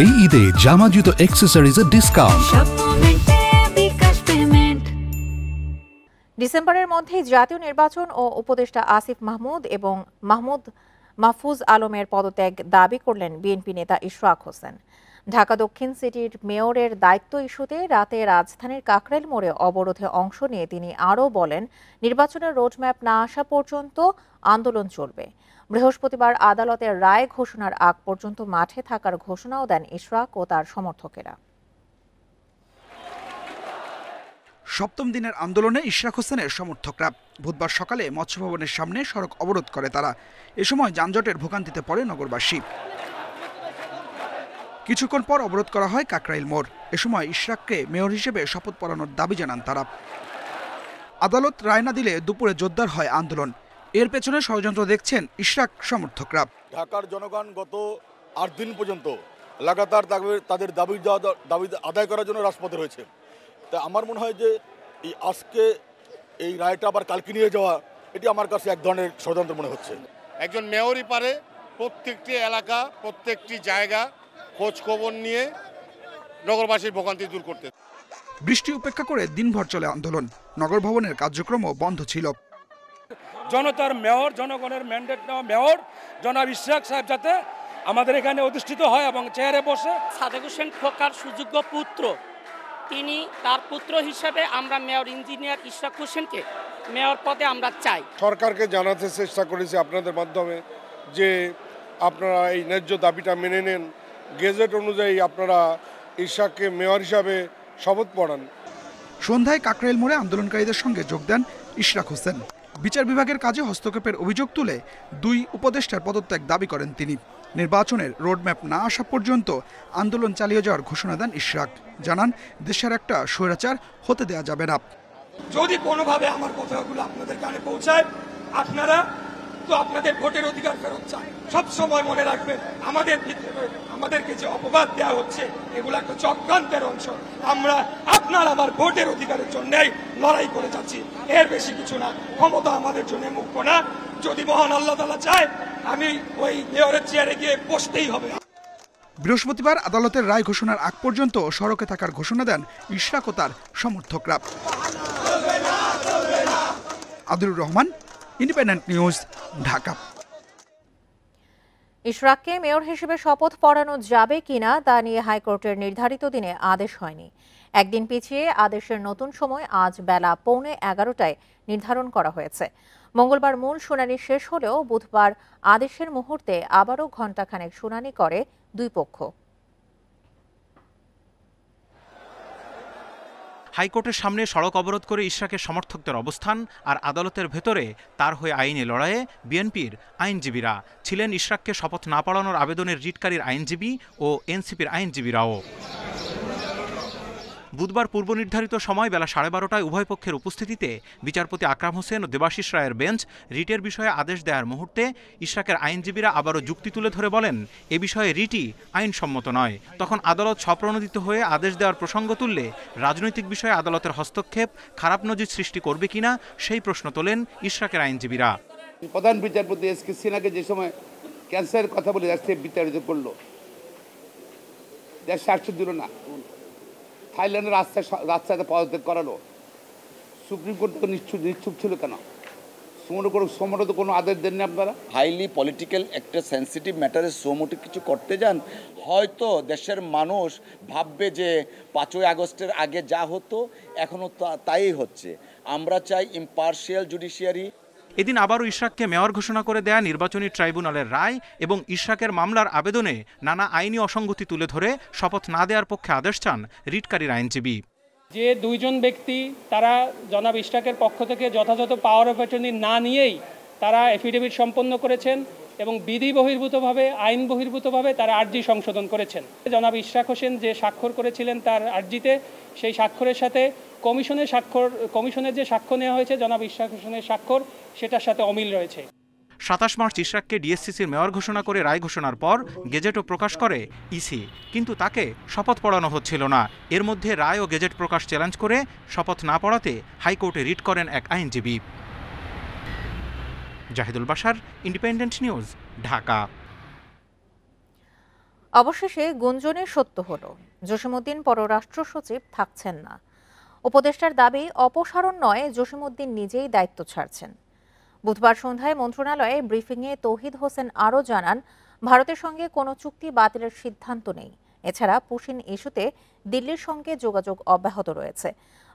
এই ঈদে জামা জুতো অ্যাক্সেসরিজের ডিসকাউন্ট। ডিসেম্বরের মধ্যে জাতীয় নির্বাচন ও উপদেষ্টা আসিফ মাহমুদ এবং মাহফুজ আলমের পদত্যাগ দাবি করলেন বিএনপি নেতা ইশরাক হোসেন। ঢাকা দক্ষিণ সিটির মেয়রের দায়িত্ব ইস্যুতে রাতে রাজধানীর কাকরাইল মোড়ে অবরোধে অংশ নিয়ে তিনি আরও বলেন, নির্বাচনের রোডম্যাপ না আসা পর্যন্ত আন্দোলন চলবে। বৃহস্পতিবার আদালতের রায় ঘোষণার আগ পর্যন্ত মাঠে থাকার ঘোষণাও দেন ইশরাক ও তার সমর্থকেরা। সপ্তম দিনের আন্দোলনে ইশরাক হোসেনের সমর্থকরা বুধবার সকালে মৎস্য ভবনের সামনে সড়ক অবরোধ করে তারা। এ সময় যানজটের ভোগান্তিতে পড়ে নগরবাসী। কিছুক্ষণ পর অবরোধ করা হয় কাকরাইল মোড়। এ সময় ইশরাককে মেয়র হিসেবে শপথ পড়ানোর দাবি জানান তারা। আদালত রায় না দিলে দুপুরে জোরদার হয় আন্দোলন। এর পেছনে ষড়যন্ত্র দেখছেন ইশরাক সমর্থকরা। ঢাকার জনগণ গত ৮ দিন পর্যন্ত লাগাতার তাদের দাবি আদায় করার জন্য রাজপথে রয়েছে। তা আমার মনে হয় যে আজকে এই রায়টা আবার কালকে নিয়ে যাওয়া, এটি আমার কাছে এক ধরনের ষড়যন্ত্র মনে হচ্ছে। একজন মেয়রই পারে প্রত্যেকটি এলাকা, প্রত্যেকটি জায়গা খোঁজ খবর নিয়ে নগরবাসীর ভোগান্তি দূর করতে। বৃষ্টি উপেক্ষা করে দিনভর চলে আন্দোলন। নগর ভবনের কার্যক্রমও বন্ধ ছিল। জনতার মেয়র, জনগণের ম্যান্ডেট নেওয়া মেয়র জনাব ইশরাক সাহেব যাতে আমাদের এখানে অধিষ্ঠিত হয় এবং চেয়ারে বসে। সাদেক হোসেন খোকার সুযোগ্য পুত্র, তিনি তার পুত্র হিসেবে আমরা মেয়র ইঞ্জিনিয়ার ইশরাক হোসেনকে মেয়র পদে আমরা চাই। সরকারকে জানাতে চেষ্টা করেছি আপনাদের মাধ্যমে যে আপনারা এই ন্যায্য দাবিটা মেনে নেন, গেজেট অনুযায়ী আপনারা ইশরাককে মেয়র হিসাবে শপথ পড়ান। সন্ধ্যায় কাকরাইল মোড়ে আন্দোলনকারীদের সঙ্গে যোগ দেন ইশরাক হোসেন। বিচার বিভাগের কাজে হস্তক্ষেপের অভিযোগ তুলে 2 উপদেষ্টার পদত্যাগ দাবি করেন তিনি। নির্বাচনের রোডম্যাপ না আসা পর্যন্ত আন্দোলন চালিয়ে যাওয়ার ঘোষণা দেন ইশরাক। জানান, দেশের একটা স্বৈরাচার হতে দেওয়া যাবে না। যদি কোনোভাবে আমার কথাগুলো আপনাদের কানে পৌঁছায়, আপনারা তো আপনাদের ভোটের অধিকার ফেরত চান। সবসময় মনে রাখবেন, আমাদেরকে যে অপবাদ দেওয়া হচ্ছে এগুলো একটা চক্রান্তের অংশ। আমরা আপনার আমার ভোটের অধিকারের জন্যই লড়াই করে যাচ্ছি, এর বেশি কিছু না। ক্ষমতা আমাদের জন্য মুখ্য না। যদি মহান আল্লাহ তাআলা চায়, আমি ওই মেয়রের চেয়ারে গিয়ে বসতেই হবে। বৃহস্পতিবার আদালতের রায় ঘোষণার আগ পর্যন্ত সড়কে থাকার ঘোষণা দেন ইশরাক ও তার সমর্থকরা। Adilur Rahman, independent news, Dhaka. ইশরাককে মেয়র হিসেবে শপথ পড়ানো যাবে কিনা তা নিয়ে হাইকোর্টের নির্ধারিত দিনে আদেশ হয়নি। একদিন পিছিয়ে আদেশের নতুন সময় আজ বেলা 11:15টায় নির্ধারণ করা হয়েছে। মঙ্গলবার মূল শুনানি শেষ হলেও বুধবার আদেশের মুহূর্তে আবারও ঘণ্টাখানেক শুনানি করে দুই পক্ষ। হাইকোর্টের সামনে সড়ক অবরোধ করে ইশরাকের সমর্থকদের অবস্থান, আর আদালতের ভেতরে তার হয়ে আইনি লড়াইয়ে বিএনপির আইনজীবীরা ছিলেন। ইশরাককে শপথ না পড়ানোর আবেদনের রিটকারীর আইনজীবী ও এনসিপির আইনজীবীরাও। বুধবার পূর্ব নির্ধারিত সময় বেলা 12:30টায় উভয় পক্ষের উপস্থিতিতে বিচারপতি আকরাম হোসেন ও দেবাশিস রায়ের বেঞ্চ রিটের বিষয়ে আদেশ দেওয়ার মুহূর্তে ইশরাকের আইনজীবীরা আবারও যুক্তি তুলে ধরে বলেন, এ বিষয়ে রিটই আইনসম্মত নয়। তখন আদালত স্বপ্রণোদিত হয়ে আদেশ দেওয়ার প্রসঙ্গ তুললে রাজনৈতিক বিষয়ে আদালতের হস্তক্ষেপ খারাপ নজির সৃষ্টি করবে কিনা সেই প্রশ্ন তোলেন ইশরাকের আইনজীবীরা। প্রধান বিচারপতি এস.কে. সিনহাকে যে সময় ক্যান্সারের কথা বলে দেশে বিতাড়িত করলো, দেশ স্বার্থ দিল না, থাইল্যান্ডের রাস্তাতে পদত্যাগ করালো, সুপ্রিম কোর্ট তো নিশ্চুপ ছিল কেন? সোমোটো তো কোনো আদেশ দেননি আপনারা। হাইলি পলিটিক্যাল একটা সেন্সিটিভ ম্যাটারে সোমোটো কিছু করতে যান, হয়তো দেশের মানুষ ভাববে যে 5ই আগস্টের আগে যা হতো এখনও তাই হচ্ছে। আমরা চাই ইম্পার্শিয়াল জুডিশিয়ারি। এদিন আবারও ইশরাককে মেয়র ঘোষণা করে দেয়া নির্বাচনী ট্রাইব্যুনালের রায় এবং ইশরাকের মামলার আবেদনে নানা আইনি অসঙ্গতি তুলে ধরে শপথ না দেওয়ার পক্ষে আদেশ চান রিটকারীর আইনজীবী। যে দুইজন ব্যক্তি তারা জনাব ইশরাকের পক্ষ থেকে যথাযথ পাওয়ার অফ অ্যাটর্নি না নিয়েই তারা এফিডেভিট সম্পন্ন করেছেন এবং বিধি বহির্ভূতভাবে, আইন বহির্ভূতভাবে তারা আর্জি সংশোধন করেছেন। জনাব ইশরাক হোসেন যে স্বাক্ষর করেছিলেন তার আর্জিতে, সেই স্বাক্ষরের সাথে কমিশনের যে সাক্ষ্য নেওয়া হয়েছে জনাব ইশরাক হোসেনের স্বাক্ষর, সেটার সাথে অমিল রয়েছে। 27 মার্চ ইশরাককে ডিএসসিসির মেয়র ঘোষণা করে রায় ঘোষণার পর গেজেটও প্রকাশ করে ইসি, কিন্তু তাকে শপথ পড়ানো হচ্ছিল না। এর মধ্যে রায় ও গেজেট প্রকাশ চ্যালেঞ্জ করে শপথ না পড়াতে হাইকোর্টে রিট করেন এক আইনজীবী। Zahidul Bashar, Independent news, Dhaka. অবশেষে গুঞ্জনে সত্য হলো, জসিমউদ্দিন পররাষ্ট্র সচিব থাকছেন না। উপদেষ্টার দাবি অপসারণ নয়, জসিমউদ্দিন নিজেই দায়িত্ব ছাড়ছেন। বুধবার সন্ধ্যায় মন্ত্রণালয়ে ব্রিফিংয়ে তৌহিদ হোসেন আরও জানান, ভারতের সঙ্গে কোনো চুক্তি বাতিলের সিদ্ধান্ত নেই। এছাড়া পুশিন ইস্যুতে দিল্লির সঙ্গে যোগাযোগ অব্যাহত রয়েছে।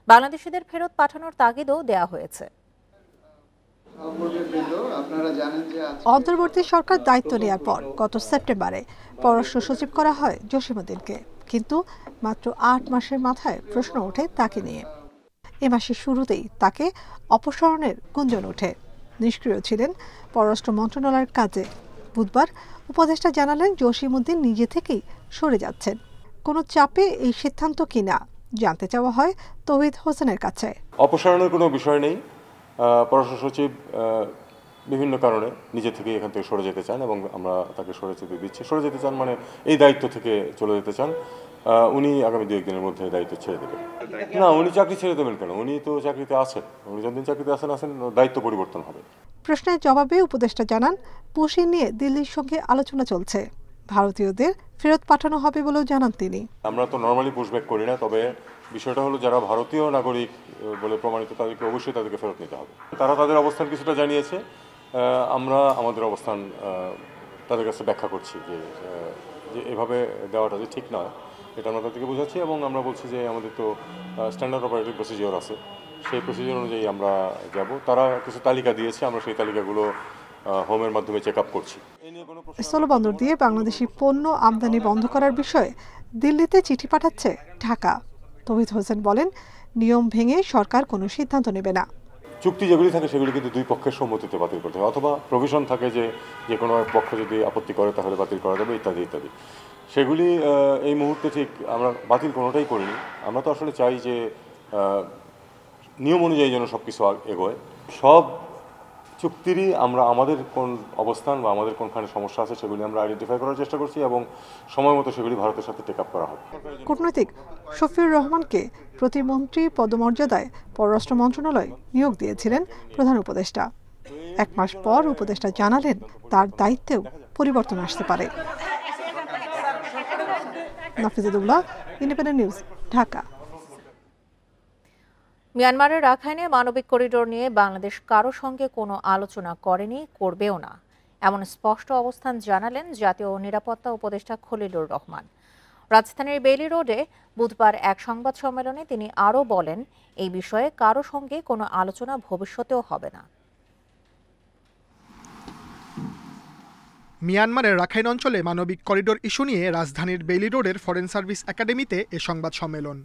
বাংলাদেশিদের ফেরত পাঠানোর তাগিদও দেয়া হয়েছে। অন্তর্বর্তী সরকার দায়িত্ব নেওয়ার পর গত সেপ্টেম্বরে পররাষ্ট্র সচিব করা হয় জসিমউদ্দিনকে, কিন্তু মাত্র ৮ মাসের মাথায় প্রশ্ন ওঠে তাকে নিয়ে। এ মাসের শুরুতেই তাকে অপসারণের গুঞ্জন ওঠে। নিষ্ক্রিয় ছিলেন পররাষ্ট্র মন্ত্রণালয়ের কাজে। বুধবার উপদেষ্টা জানালেন জসিমউদ্দিন নিজে থেকেই সরে যাচ্ছেন। কোনো চাপে এই সিদ্ধান্ত কিনা জানতে চাওয়া হয় তৌহিদ হোসেনের কাছে। অপসারণের কোনো বিষয় নেই। পররাষ্ট্র সচিব বিভিন্ন কারণে নিজে থেকে এখান থেকে সরে যেতে চান এবং আমরা তাকে সরে যেতে দিচ্ছি। সরে যেতে চান মানে এই দায়িত্ব থেকে চলে যেতে চান। উনি আগামী 2-1 দিনের মধ্যে দায়িত্ব ছেড়ে দেবেন। না, উনি চাকরি ছেড়ে দেবেন কেন? উনি তো চাকরিতে আছেন। উনি যতদিন চাকরিতে আছেন দায়িত্ব পরিবর্তন হবে। প্রশ্নের জবাবে উপদেষ্টা জানান, পুশিন নিয়ে দিল্লির সঙ্গে আলোচনা চলছে। ভারতীয়দের ফেরত পাঠানো হবে বলেও জানান তিনি। আমরা তো নর্মালি পুশব্যাক করি না, তবে বিষয়টা হলো যারা ভারতীয় নাগরিক বলে প্রমাণিত তাদেরকে অবশ্যই তাদেরকে ফেরত নিতে হবে। তারা তাদের অবস্থান কিছুটা জানিয়েছে, আমরা আমাদের অবস্থান তাদের কাছে ব্যাখ্যা করছি যে এভাবে দেওয়াটা যে ঠিক নয়, এটা আমরা তাদেরকে বোঝাচ্ছি এবং আমরা বলছি যে আমাদের তো স্ট্যান্ডার্ড অপারেটিং প্রসিজিওর আছে, সেই প্রসিজিওর অনুযায়ী আমরা যাব। তারা কিছু তালিকা দিয়েছে, আমরা সেই তালিকাগুলো হোমের মাধ্যমে চেক আপ করছি। স্থলবন্দর দিয়ে বাংলাদেশি পণ্য আমদানি বন্ধ করার বিষয়ে দিল্লিতে চিঠি পাঠাচ্ছে ঢাকা। তৌহিদ হোসেন বলেন, নিয়ম ভেঙে সরকার কোনো সিদ্ধান্ত নেবে না। চুক্তি যেগুলি থাকে সেগুলি কিন্তু দুই পক্ষের সম্মতিতে বাতিল করতে হয়, অথবা প্রভিশন থাকে যে কোনো এক পক্ষ যদি আপত্তি করে তাহলে বাতিল করা যাবে ইত্যাদি ইত্যাদি। সেগুলি এই মুহূর্তে ঠিক আমরা বাতিল কোনোটাই করিনি। আমরা তো আসলে চাই যে নিয়ম অনুযায়ী যেন সব কিছু এগোয়। সব চুক্তিরই আমরা আমাদের কোন অবস্থান বা আমাদের কোনখানে সমস্যা আছে সেগুলি আমরা আইডেন্টিফাই করার চেষ্টা করছি এবং সময় মতো সেগুলি ভারতের সাথে টেক আপ করা হবে। কূটনৈতিক শফিউর রহমানকে প্রতিমন্ত্রী পদমর্যাদায় পররাষ্ট্র মন্ত্রণালয় নিয়োগ দিয়েছিলেন প্রধান উপদেষ্টা। 1 মাস পর উপদেষ্টা জানালেন তার দায়িত্বেও পরিবর্তন আসতে পারে। নাফিজুল্লাহ, ইন্ডিপেন্ডেন্ট নিউজ, ঢাকা। মিয়ানমারের রাখাইনে মানবিক করিডোর নিয়ে বাংলাদেশ কারো সঙ্গে কোনো আলোচনা করেনি, করবেও না, এমন স্পষ্ট অবস্থান জানালেন জাতীয় নিরাপত্তা উপদেষ্টা খলিলুর রহমান। রাজধানীর বেইলি রোডে বুধবার এক সংবাদ সম্মেলনে তিনি আরও বলেন, এই বিষয়ে কারো সঙ্গে কোনো আলোচনা ভবিষ্যতেও হবে না। মিয়ানমারের রাখাইন অঞ্চলে মানবিক করিডোর ইস্যু নিয়ে রাজধানীর বেইলি রোডের ফরেন সার্ভিস একাডেমিতে এ সংবাদ সম্মেলন।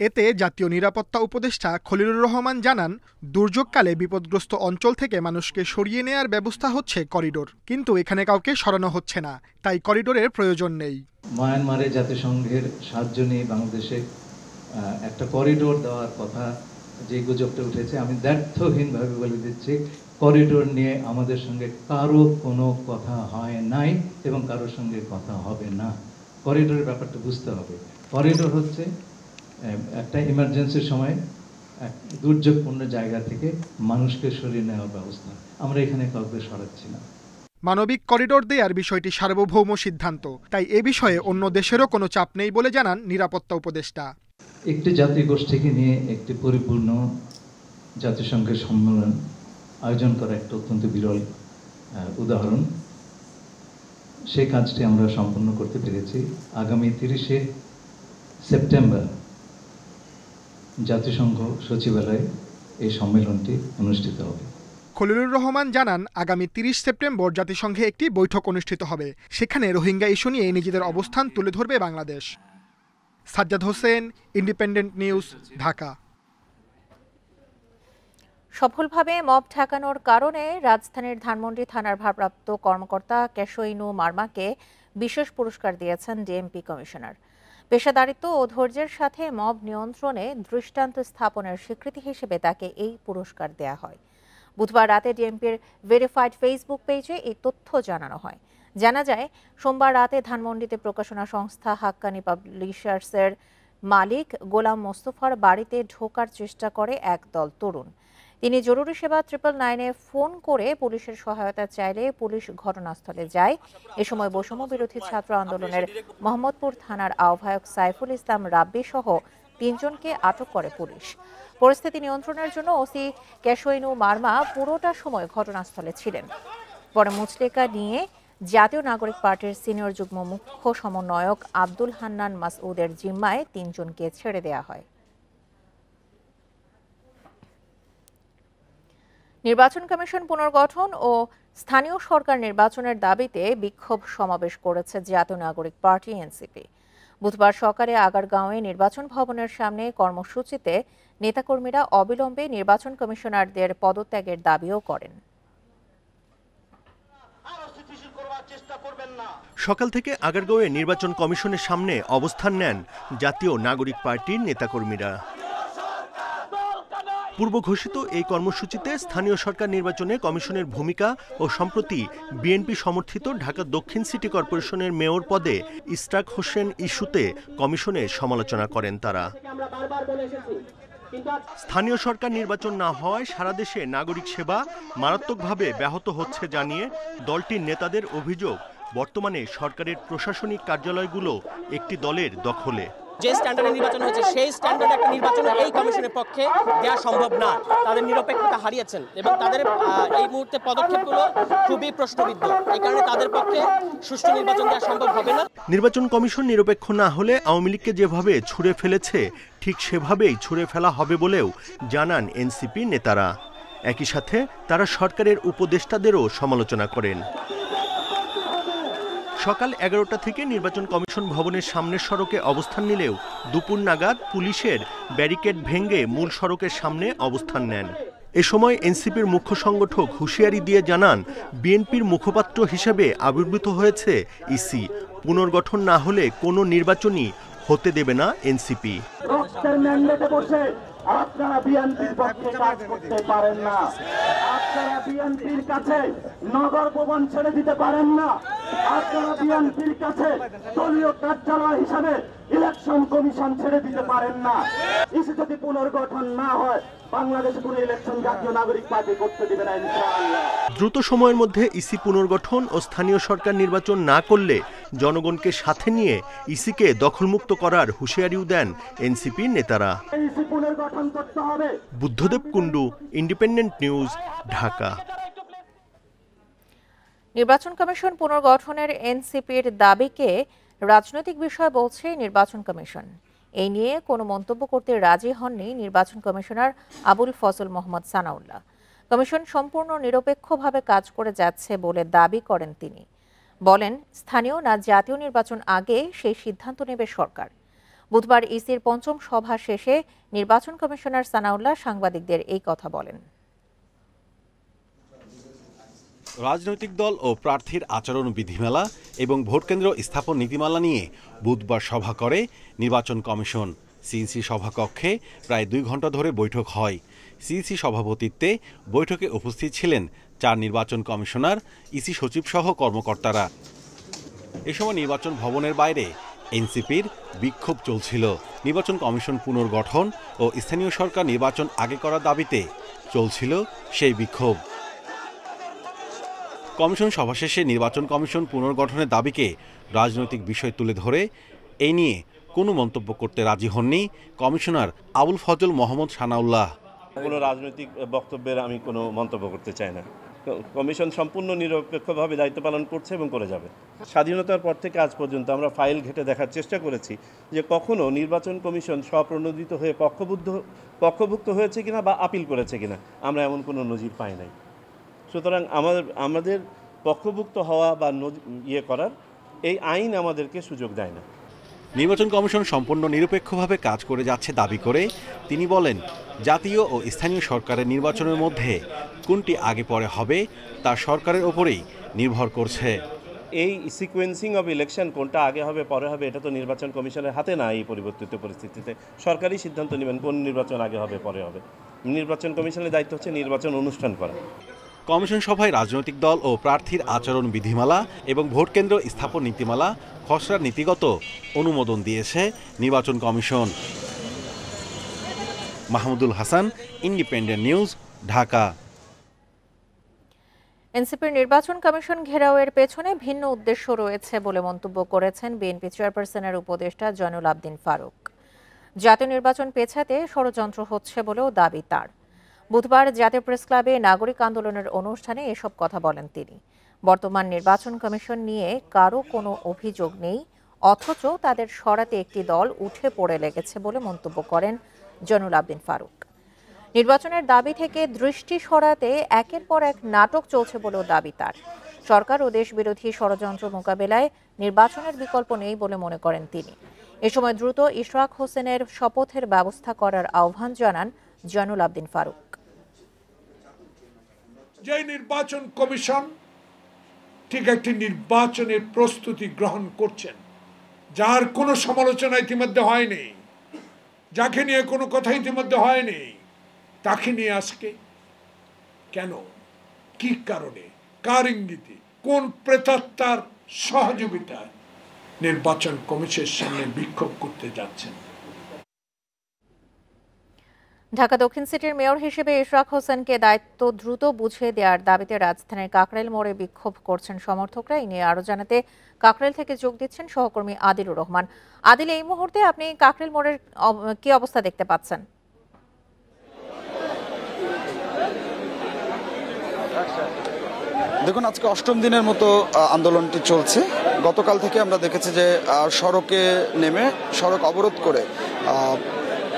এতে জাতীয় নিরাপত্তা উপদেষ্টা খলিলুর রহমান জানান, দুর্যোগকালে বিপদগ্রস্ত অঞ্চল থেকে মানুষকে সরিয়ে নেয়ার ব্যবস্থা হচ্ছে করিডোর, কিন্তু এখানে কাউকে সরানো হচ্ছে না, তাই করিডোরের প্রয়োজন নেই। মায়ানমারে জাতিসংঘের সাহায্য নিয়ে বাংলাদেশে একটা করিডোর দেওয়ার কথা যে গুজবটা উঠেছে, আমি দ্ব্যর্থহীনভাবে বলে দিচ্ছি, করিডোর নিয়ে আমাদের সঙ্গে কারো কোনো কথা হয় নাই এবং কারোর সঙ্গে কথা হবে না। করিডোরের ব্যাপারটা বুঝতে হবে। করিডোর হচ্ছে একটা ইমার্জেন্সির সময় দুর্যোগপূর্ণ জায়গা থেকে মানুষকে সরিয়ে নেওয়ার ব্যবস্থা। আমরা এখানে কাউকে সরাচ্ছি না। মানবিক করিডোর দেওয়ার বিষয়টি সার্বভৌম সিদ্ধান্ত, তাই এ বিষয়ে অন্য দেশেরও কোনো চাপ নেই বলে জানান নিরাপত্তা উপদেষ্টা। একটি জাতিগোষ্ঠীকে নিয়ে একটি পরিপূর্ণ জাতিসংঘের সম্মেলন আয়োজন করা একটা অত্যন্ত বিরল উদাহরণ। সেই কাজটি আমরা সম্পন্ন করতে পেরেছি। আগামী 30শে সেপ্টেম্বর জাতিসংঘ সচিবালয়ে এই সম্মেলনটি অনুষ্ঠিত হবে। খলিলুর রহমান জানান, আগামী 30 সেপ্টেম্বর জাতিসংঘে একটি বৈঠক অনুষ্ঠিত হবে। সেখানে রোহিঙ্গা ইস্যু নিয়ে নিজেদের অবস্থান তুলে ধরবে বাংলাদেশ। Sajjad Hossain, independent news, Dhaka. সফলভাবে মব ঠেকানোর কারণে রাজধানীর ধানমন্ডি থানার ভারপ্রাপ্ত কর্মকর্তা কেশইনু মার্মাকে বিশেষ পুরস্কার দিয়েছেন ডিএমপি কমিশনার। পেশাদারিত্ব ও ধৈর্যের সাথে মব নিয়ন্ত্রণে দৃষ্টান্ত স্থাপনের স্বীকৃতি হিসেবে তাকে এই পুরস্কার দেয়া হয়। বুধবার রাতে ডিএমপির ভেরিফাইড ফেসবুক পেজে এই তথ্য জানানো হয়। জানা যায়, সোমবার রাতে ধানমন্ডিতে প্রকাশনা সংস্থা হাক্কানি পাবলিশার্সের মালিক গোলাম মোস্তফার বাড়িতে ঢোকার চেষ্টা করে একদল তরুণ। তিনি জরুরি সেবা 999-এ ফোন করে পুলিশের সহায়তা চাইলে পুলিশ ঘটনাস্থলে যায়। এ সময় বৈষম্য বিরোধী ছাত্র আন্দোলনের মোহাম্মদপুর থানার আহ্বায়ক সাইফুল ইসলাম রাব্বি সহ 3 জনকে আটক করে পুলিশ। পরিস্থিতি নিয়ন্ত্রণের জন্য ওসি কেশোইনু মার্মা পুরোটা সময় ঘটনাস্থলে ছিলেন। পরে মুচলেকা নিয়ে জাতীয় নাগরিক পার্টির সিনিয়র যুগ্ম মুখ্য সমন্বয়ক আব্দুল হান্নান মাসউদের জিম্মায় 3 জনকে ছেড়ে দেওয়া হয়। নির্বাচন কমিশন পুনর্গঠন ও স্থানীয় সরকার নির্বাচনের দাবিতে বিক্ষোভ সমাবেশ করেছে জাতীয় নাগরিক পার্টি এনসিপি। বুধবার সকালে আগারগাঁওয়ে নির্বাচন ভবনের সামনে কর্মসূচিতে নেতাকর্মীরা অবিলম্বে নির্বাচন কমিশনারদের পদত্যাগের দাবিও করেন। সকাল থেকে আগারগাঁওয়ে নির্বাচন কমিশনের সামনে অবস্থান নেন জাতীয় নাগরিক পার্টির নেতাকর্মীরা। পূর্ব ঘোষিত এই কর্মসূচিতে স্থানীয় সরকার নির্বাচনে কমিশনের ভূমিকা ও সম্প্রতি বিএনপি সমর্থিত ঢাকা দক্ষিণ সিটি কর্পোরেশনের মেয়র পদে ইশরাক হোসেন ইস্যুতে কমিশনের সমালোচনা করেন তারা। স্থানীয় সরকার নির্বাচন না হওয়ায় সারা দেশে নাগরিক সেবা মারাত্মকভাবে ব্যাহত হচ্ছে জানিয়ে দলটির নেতাদের অভিযোগ, বর্তমানে সরকারের প্রশাসনিক কার্যালয়গুলো একটি দলের দখলে। যে স্ট্যান্ডার্ডে নির্বাচন হয়েছে সেই স্ট্যান্ডার্ড একটা নির্বাচন এই কমিশনের পক্ষে দেওয়া সম্ভব না। তাদের নিরপেক্ষতা হারিয়েছেন এবং তাদের এই মুহূর্তে পদক্ষেপগুলো খুবই প্রশ্নবিদ্ধ। এই কারণে তাদের পক্ষে সুষ্ঠু নির্বাচন দেওয়া সম্ভব হবে না। নির্বাচন কমিশন নিরপেক্ষ না হলে আওয়ামী লীগকে যেভাবে ছুঁড়ে ফেলেছে ঠিক সেভাবেই ছুঁড়ে ফেলা হবে বলেও জানান এনসিপি নেতারা। একই সাথে তারা সরকারের উপদেষ্টাদেরও সমালোচনা করেন। সকাল 11টা থেকে নির্বাচন কমিশন ভবনের সামনের সড়কে অবস্থান নিলেও দুপুর নাগাদ পুলিশের ব্যারিকেড ভেঙে মূল সড়কের সামনে অবস্থান নেন। এ সময় এনসিপির মুখ্য সংগঠক হুঁশিয়ারি দিয়ে জানান, বিএনপির মুখপাত্র হিসেবে আবির্ভূত হয়েছে ইসি। পুনর্গঠন না হলে কোনো নির্বাচনই হতে দেবে না এনসিপি। আপনারা বিএনপির পক্ষে কাজ করতে পারেন না, আপনারা বিএনপির কাছে নগর ভবন ছেড়ে দিতে পারেন না, আপনারা বিএনপির কাছে দলীয় কার্যালয় হিসাবে ইলেকশন কমিশন ছেড়ে দিতে পারেন না। ইসি যদি পুনর্গঠন না হয় বাংলাদেশে কোনো ইলেকশন জাতীয় নাগরিক পার্টি করতে দিবে না ইনশাআল্লাহ। দ্রুত সময়ের মধ্যে ইসি পুনর্গঠন ও স্থানীয় সরকার নির্বাচন না করলে জনগণকে সাথে নিয়ে ইসিকে দখলমুক্ত করার হুঁশিয়ারিও দেন এনসিপির নেতারা। ইসি পুনর্গঠন করতে হবে। Buddhadeb Kundu, independent news, Dhaka. নির্বাচন কমিশন পুনর্গঠনের এনসিপির দাবিকে রাজনৈতিক বিষয় বলছে নির্বাচন কমিশন। এই নিয়ে কোনো মন্তব্য করতে রাজি হননি নির্বাচন কমিশনার আবুল ফজল মোহাম্মদ সানাউল্লাহ। কমিশন সম্পূর্ণ নিরপেক্ষভাবে কাজ করে যাচ্ছে বলে দাবি করেন তিনি। বলেন, স্থানীয় না জাতীয় নির্বাচন আগে সেই সিদ্ধান্ত নেবে সরকার। বুধবার ইসির 5ম সভা শেষে নির্বাচন কমিশনার সানাউল্লাহ সাংবাদিকদের এই কথা বলেন। রাজনৈতিক দল ও প্রার্থীর আচরণ বিধিমালা এবং ভোটকেন্দ্র স্থাপন নীতিমালা নিয়ে বুধবার সভা করে নির্বাচন কমিশন। সিইসি সভাকক্ষে প্রায় 2 ঘন্টা ধরে বৈঠক হয়। সিইসি সভাপতিত্বে বৈঠকে উপস্থিত ছিলেন 4 নির্বাচন কমিশনার, ইসি সচিব সহ কর্মকর্তারা। এ সময় নির্বাচন ভবনের বাইরে এনসিপির বিক্ষোভ চলছিল। নির্বাচন কমিশন পুনর্গঠন ও স্থানীয় সরকার নির্বাচন আগে করার দাবিতে চলছিল সেই বিক্ষোভ। কমিশন সভা শেষে নির্বাচন কমিশন পুনর্গঠনের দাবিকে রাজনৈতিক বিষয় তুলে ধরে এই নিয়ে কোনো মন্তব্য করতে রাজি হননি কমিশনার আবুল ফজল মোহাম্মদ সানাউল্লাহ। কোনো রাজনৈতিক বক্তব্যের আমি কোনো মন্তব্য করতে চাই না। কমিশন সম্পূর্ণ নিরপেক্ষভাবে দায়িত্ব পালন করছে এবং করে যাবে। স্বাধীনতার পর থেকে আজ পর্যন্ত আমরা ফাইল ঘেঁটে দেখার চেষ্টা করেছি যে কখনো নির্বাচন কমিশন স্বপ্রণোদিত হয়ে পক্ষভুক্ত হয়েছে কিনা বা আপিল করেছে কিনা আমরা এমন কোনো নজির পাই নাই। সুতরাং আমাদের পক্ষভুক্ত হওয়া বা করার এই আইন আমাদেরকে সুযোগ দেয় না। নির্বাচন কমিশন সম্পূর্ণ নিরপেক্ষভাবে কাজ করে যাচ্ছে দাবি করে তিনি বলেন, জাতীয় ও স্থানীয় সরকারের নির্বাচনের মধ্যে কোনটি আগে পরে হবে তা সরকারের ওপরেই নির্ভর করছে। এই সিকোয়েন্সিং অফ ইলেকশন কোনটা আগে হবে পরে হবে এটা তো নির্বাচন কমিশনের হাতে না। এই পরিবর্তিত পরিস্থিতিতে সরকারই সিদ্ধান্ত নেবেন কোন নির্বাচন আগে হবে পরে হবে। নির্বাচন কমিশনের দায়িত্ব হচ্ছে নির্বাচন অনুষ্ঠান করা। কমিশন সভায় রাজনৈতিক দল ও প্রার্থীর আচরণ বিধিমালা এবং ভোটকেন্দ্র স্থাপন নীতিমালা খসড়ার নীতিগত অনুমোদন দিয়েছে নির্বাচন commission. Mahmudul Hasan, independent news, Dhaka. এনসিপির নির্বাচন কমিশন ঘেরাওয়ের পেছনে ভিন্ন উদ্দেশ্য রয়েছে বলে মন্তব্য করেছেন বিএনপি চেয়ারপারসনের উপদেষ্টা জয়নুল আবদিন ফারুক। জাতীয় নির্বাচন পেছাতে ষড়যন্ত্র হচ্ছে বলেও দাবি তার। বুধবার জাতীয় প্রেস ক্লাবে নাগরিক আন্দোলনের অনুষ্ঠানে এসব কথা বলেন তিনি। বর্তমান নির্বাচন কমিশন নিয়ে কারো কোনো অভিযোগ নেই, অথচ তাদের সরাতে একটি দল উঠে পড়ে লেগেছে বলে মন্তব্য করেন জয়নুল আবদিন ফারুক। নির্বাচনের দাবি থেকে দৃষ্টি সরাতে একের পর এক নাটক চলছে বলেও দাবি তার। সরকার ও দেশ বিরোধী ষড়যন্ত্র মোকাবেলায় নির্বাচনের বিকল্প নেই বলে মনে করেন তিনি। এ সময় দ্রুত ইশরাক হোসেনের শপথের ব্যবস্থা করার আহ্বান জানান জয়নুল আবদিন ফারুক। যে নির্বাচন কমিশন ঠিক একটি নির্বাচনের প্রস্তুতি গ্রহণ করছেন, যার কোনো সমালোচনা ইতিমধ্যে হয়নি, যাকে নিয়ে কোনো কথা ইতিমধ্যে হয়নি, তাকে নিয়ে আজকে কেন, কি কারণে, কার ইঙ্গিতে, কোন প্রেতাত্মার সহযোগিতায় নির্বাচন কমিশনের সামনে বিক্ষোভ করতে যাচ্ছেন? ঢাকা দক্ষিণ সিটির মেয়র হিসেবে ইশরাক হোসেনকে দায়িত্ব দ্রুত বুঝিয়ে দেওয়ার দাবিতে রাজধানীর কাকরাইল মোড়ে বিক্ষোভ করছেন সমর্থকরা। এই নিয়ে আরো জানাতে কাকরাইল থেকে যোগ দিচ্ছেন সহকর্মী আদিলুর রহমান। আদিল, এই মুহূর্তে আপনি কাকরাইল মোড়ের কি অবস্থা দেখতে পাচ্ছেন? দেখুন, আজকে অষ্টম দিনের মতো আন্দোলনটি চলছে। গতকাল থেকে আমরা দেখেছি যে সড়কে নেমে সড়ক অবরোধ করে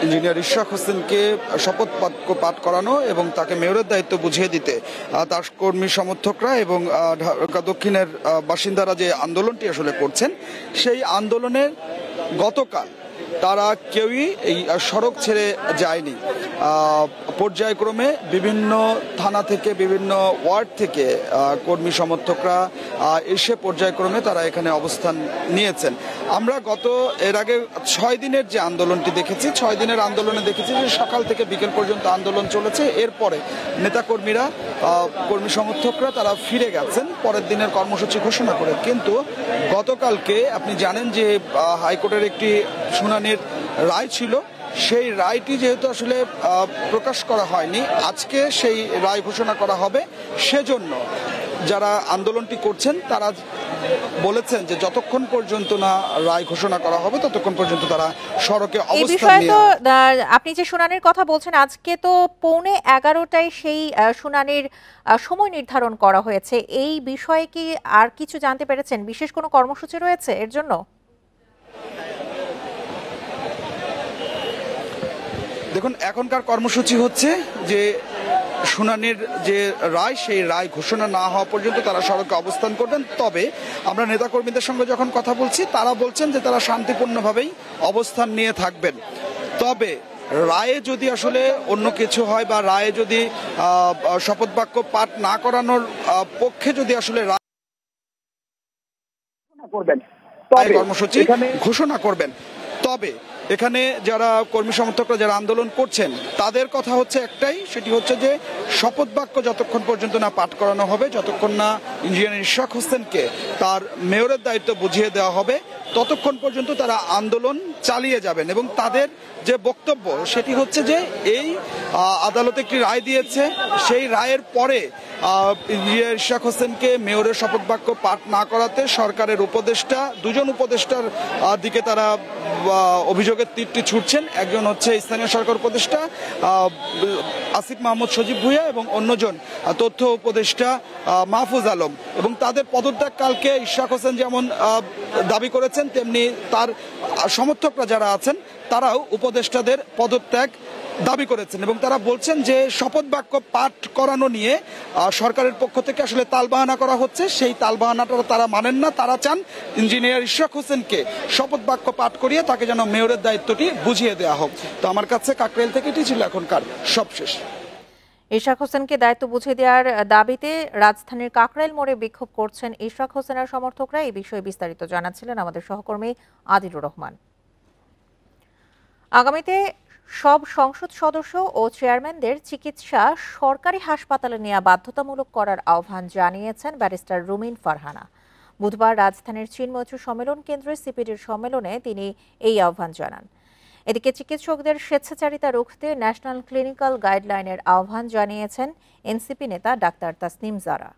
ইঞ্জিনিয়ার ইশরাক হোসেনকে শপথ বাক্য পাঠ করানো এবং তাকে মেয়রের দায়িত্ব বুঝিয়ে দিতে তার কর্মী সমর্থকরা এবং ঢাকা দক্ষিণের বাসিন্দারা যে আন্দোলনটি আসলে করছেন, সেই আন্দোলনের গতকাল তারা কেউই এই সড়ক ছেড়ে যায়নি। পর্যায়ক্রমে বিভিন্ন থানা থেকে, বিভিন্ন ওয়ার্ড থেকে কর্মী সমর্থকরা এসে পর্যায়ক্রমে তারা এখানে অবস্থান নিয়েছেন। আমরা এর আগে 6 দিনের যে আন্দোলনটি দেখেছি, 6 দিনের আন্দোলনে দেখেছি যে সকাল থেকে বিকেল পর্যন্ত আন্দোলন চলেছে। এরপরে নেতাকর্মীরা, কর্মী সমর্থকরা তারা ফিরে গেছেন পরের দিনের কর্মসূচি ঘোষণা করে। কিন্তু গতকালকে আপনি জানেন যে হাইকোর্টের একটি শুনানির রায় ছিল, সেই রায়টি যেহেতু আসলে প্রকাশ করা হয়নি, আজকে সেই রায় ঘোষণা করা হবে। সেজন্য যারা আন্দোলনটি করছেন তারা বলেছেন যে যতক্ষণ পর্যন্ত না রায় ঘোষণা করা হবে ততক্ষণ পর্যন্ত তারা সড়কে অবস্থান নিয়ে। আপনি যে শুনানির কথা বলছেন, আজকে তো 11:15টায় সেই শুনানির সময় নির্ধারণ করা হয়েছে। এই বিষয়ে কি আর কিছু জানতে পেরেছেন? বিশেষ কোনো কর্মসূচি রয়েছে এর জন্য? দেখুন, এখনকার কর্মসূচি হচ্ছে যে শুনানির যে রায়, সেই রায় ঘোষণা না হওয়া পর্যন্ত তারা সড়কে অবস্থান করবেন। তবে আমরা নেতাকর্মীদের সঙ্গে যখন কথা বলছি, তারা বলছেন যে তারা শান্তিপূর্ণভাবেই অবস্থান নিয়ে থাকবেন। তবে রায়ে যদি আসলে অন্য কিছু হয় বা রায়ে যদি শপথ বাক্য পাঠ না করানোর পক্ষে যদি আসলে কর্মসূচি ঘোষণা করবেন, তবে এখানে যারা কর্মী সমর্থকরা যারা আন্দোলন করছেন তাদের কথা হচ্ছে একটাই, সেটি হচ্ছে যে শপথ বাক্য যতক্ষণ পর্যন্ত না পাঠ করানো হবে, যতক্ষণ না ইঞ্জিনিয়ার ইশরাক হোসেনকে তার মেয়রের দায়িত্ব বুঝিয়ে দেওয়া হবে, ততক্ষণ পর্যন্ত তারা আন্দোলন চালিয়ে যাবেন। এবং তাদের যে বক্তব্য সেটি হচ্ছে যে এই আদালত একটি রায় দিয়েছে, সেই রায়ের পরে ইঞ্জিনিয়ার ইশরাক হোসেনকে মেয়রের শপথ বাক্য পাঠ না করাতে সরকারের উপদেষ্টা, দুজন উপদেষ্টার দিকে তারা অভিযোগের তীরটি ছুটছেন। একজন হচ্ছে স্থানীয় সরকার উপদেষ্টা আসিফ মাহমুদ সজীব ভুঁইয়া এবং অন্যজন তথ্য উপদেষ্টা মাহফুজ আলম। এবং তাদের পদত্যাগ কালকে ইশরাক হোসেন যেমন দাবি করেছেন, তেমনি তার সমর্থকরা যারা আছেন তারাও উপদেষ্টাদের পদত্যাগ দাবি করেছেন। এবং তারা বলছেন যে শপথ বাক্য পাঠ করানো নিয়ে সরকারের পক্ষ থেকে আসলে তালবাহানা করা হচ্ছে, সেই তালবাহানাটা তারা মানেন না। তারা চান ইঞ্জিনিয়ার ইশরাক হোসেনকে শপথ বাক্য পাঠ করিয়ে তাকে যেন মেয়রের দায়িত্বটি বুঝিয়ে দেওয়া হোক। তো আমার কাছে কাকরাইল থেকে এটি ছিল এখনকার সবশেষ। ইশরাক হোসেনকে দায়িত্ব বুঝিয়ে দেওয়ার দাবিতে রাজধানীর কাকরাইল মোড়ে বিক্ষোভ করছেন ইশরাক হোসেনের সমর্থকরা। এই বিষয়ে বিস্তারিত জানাচ্ছিলেন আমাদের সহকর্মী আদিলুর রহমান। আগামীতে সব সংসদ সদস্য ও চেয়ারম্যানদের চিকিৎসা সরকারি হাসপাতালে নেওয়া বাধ্যতামূলক করার আহ্বান জানিয়েছেন ব্যারিস্টার রুমিন ফারহানা। বুধবার রাজধানীর চীন মৈত্রী সম্মেলন কেন্দ্রে সিপিডির সম্মেলনে তিনি এই আহ্বান জানান। এদিকে চিকিৎসকদের স্বেচ্ছাচারিতা রুখতে ন্যাশনাল ক্লিনিক্যাল গাইডলাইনের আহ্বান জানিয়েছেন এনসিপি নেতা ডাক্তার তাসনিম জারা।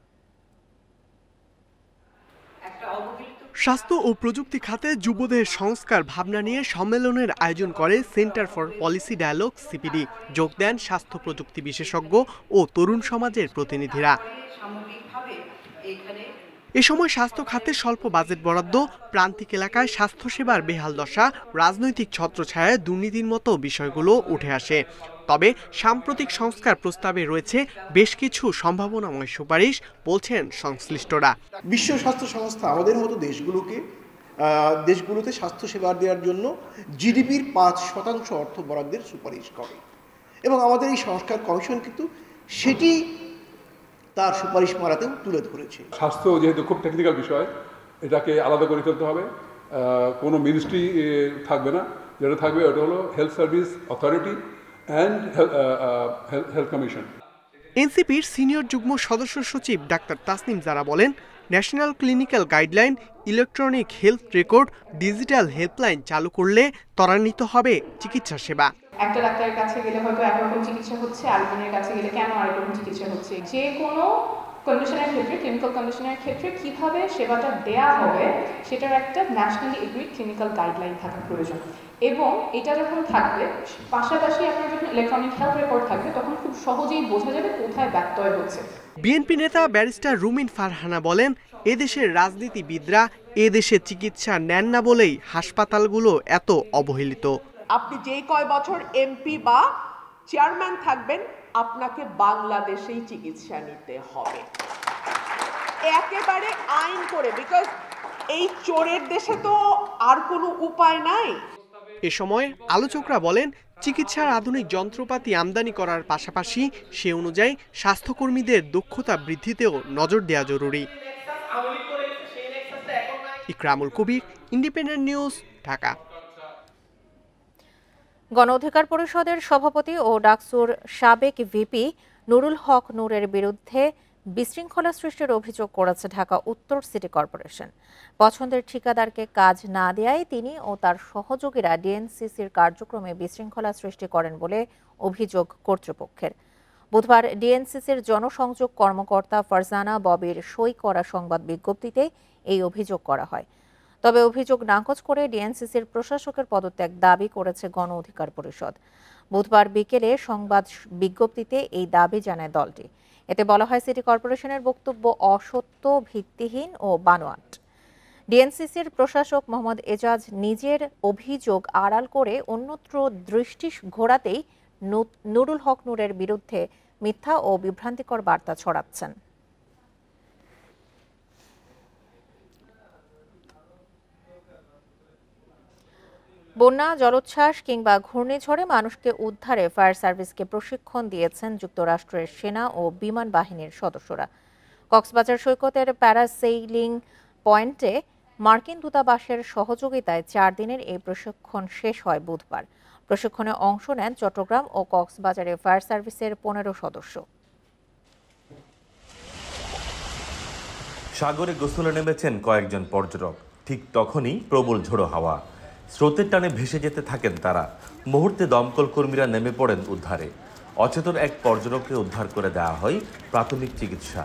স্বাস্থ্য ও প্রযুক্তি খাতে যুবদের সংস্কার ভাবনা নিয়ে সম্মেলনের আয়োজন করে centre for policy dialogue CPD. যোগ দেন স্বাস্থ্য প্রযুক্তি বিশেষজ্ঞ ও তরুণ সমাজের প্রতিনিধিরা। এ সময় স্বাস্থ্য খাতে স্বল্প বাজেট বরাদ্দ, প্রান্তিক এলাকায় স্বাস্থ্যসেবার বেহাল দশা, রাজনৈতিক ছত্রছায়ায় দুর্নীতির মতো বিষয়গুলো উঠে আসে। তবে সাম্প্রতিক সংস্কার প্রস্তাবে রয়েছে বেশ কিছু সম্ভাবনাময় সুপারিশ, বলছেন সংশ্লিষ্টরা। বিশ্ব স্বাস্থ্য সংস্থা আমাদের মতো দেশগুলোতে স্বাস্থ্যসেবা দেওয়ার জন্য জিডিপির 5% অর্থ বরাদ্দের সুপারিশ করে এবং আমাদের এই সংস্কার কমিশন কিন্তু সেটি তার সুপারিশ মারাতেও তুলে ধরেছে। স্বাস্থ্য যেহেতু খুব টেকনিক্যাল বিষয়, এটাকে আলাদা করে ফেলতে হবে। কোনো মিনিস্ট্রি থাকবে না, যেটা থাকবে ওটা হলো health service authority and health commission. এনসিপির সিনিয়র যুগ্ম সদস্য সচিব ডাক্তার তাসনিম জারা বলেন, national clinical guideline, electronic health record, digital helpline চালু করলে ত্বরান্বিত হবে চিকিৎসা সেবা। একটা ডাক্তারের কাছে গেলে হয়তো একরকম চিকিৎসা হচ্ছে, আরেকজনের কাছে গেলে কেন আরেকরকম চিকিৎসা হচ্ছে। যে কোনো কন্ডিশনের ক্ষেত্রে, ক্লিনিক্যাল কন্ডিশনের ক্ষেত্রে কিভাবে সেবাটা দেয়া হবে সেটার একটা ন্যাশনালি এগ্রিড ক্লিনিক্যাল গাইডলাইন থাকা প্রয়োজন। এবং এটা যখন থাকবে, পাশাপাশি আপনার যখন ইলেকট্রনিক হেলথ রেকর্ড থাকবে, তখন খুব সহজেই বোঝা যাবে কোথায় ব্যত্যয় হচ্ছে। বিএনপি নেতা ব্যারিস্টার রুমিন ফারহানা বলেন, এদেশের রাজনীতিবিদরা এদেশে চিকিৎসা নেন না বলেই হাসপাতালগুলো এত অবহেলিত। আপনি যেই কয় বছর এমপি বা চেয়ারম্যান থাকবেন, আপনাকে বাংলাদেশেই চিকিৎসা নিতে হবে একেবারে আইন করে, বিকজ এই চোরের দেশে তো আর কোনো উপায় নাই। এ সময় আলোচকরা বলেন, চিকিৎসার আধুনিক যন্ত্রপাতি আমদানি করার পাশাপাশি সে অনুযায়ী স্বাস্থ্যকর্মীদের দক্ষতা বৃদ্ধিতেও নজর দেওয়া জরুরি। ইকরামুল কবির, ইন্ডিপেন্ডেন্ট নিউজ, ঢাকা। গণ অধিকার পরিষদের সভাপতি ও ডাকসুর সাবেক ভিপি নুরুল হক নূরের বিরুদ্ধে বিশৃঙ্খলা সৃষ্টির অভিযোগ করেছে ঢাকা উত্তর সিটি কর্পোরেশন। পছন্দের ঠিকাদারকে কাজ না দেয়ায় তিনি ও তার সহযোগীরা ডিএনসিসির কার্যক্রমে বিশৃঙ্খলা সৃষ্টি করেন বলে অভিযোগ কর্তৃপক্ষের। বুধবার ডিএনসিসির জনসংযোগ কর্মকর্তা ফারজানা ববির সই করা সংবাদ বিজ্ঞপ্তিতে এই অভিযোগ করা হয়। তবে অভিযোগ নাকচ করে ডিএনসিসির প্রশাসকের পদত্যাগ দাবি করেছে গণ অধিকার পরিষদ। বুধবার বিকেলে সংবাদ বিজ্ঞপ্তিতে এই দাবি জানায় দলটি। এতে বলা হয়, সিটি কর্পোরেশনের বক্তব্য অসত্য, ভিত্তিহীন ও বানোয়াট। ডিএনসিসির প্রশাসক মোহাম্মদ এজাজ নিজের অভিযোগ আড়াল করে অন্যত্র দৃষ্টি ঘোরাতেই নুরুল হক নূরের বিরুদ্ধে মিথ্যা ও বিভ্রান্তিকর বার্তা ছড়াচ্ছেন। বন্যা, জলোচ্ছ্বাস কিংবা ঘূর্ণিঝড়ে মানুষকে উদ্ধারে ফায়ার সার্ভিসকে প্রশিক্ষণ দিয়েছেন যুক্তরাষ্ট্রের সেনা ও বিমান বাহিনীর সদস্যরা। কক্সবাজার সৈকতের প্যারাসেইলিং পয়েন্টে মার্কিন দূতাবাসের সহযোগিতায় 4 দিনের এই প্রশিক্ষণ শেষ হয় বুধবার। প্রশিক্ষণে অংশ নেন চট্টগ্রাম ও কক্সবাজারে ফায়ার সার্ভিসের 15 সদস্য। সাগরে গোসলে নেমেছেন কয়েকজন পর্যটক। ঠিক তখনই প্রবল ঝোড়ো হাওয়া, স্রোতের টানে ভেসে যেতে থাকেন তারা। মুহূর্তে দমকল কর্মীরা নেমে পড়েন উদ্ধারে। অচেতন এক পর্যটককে উদ্ধার করে দেওয়া হয় প্রাথমিক চিকিৎসা।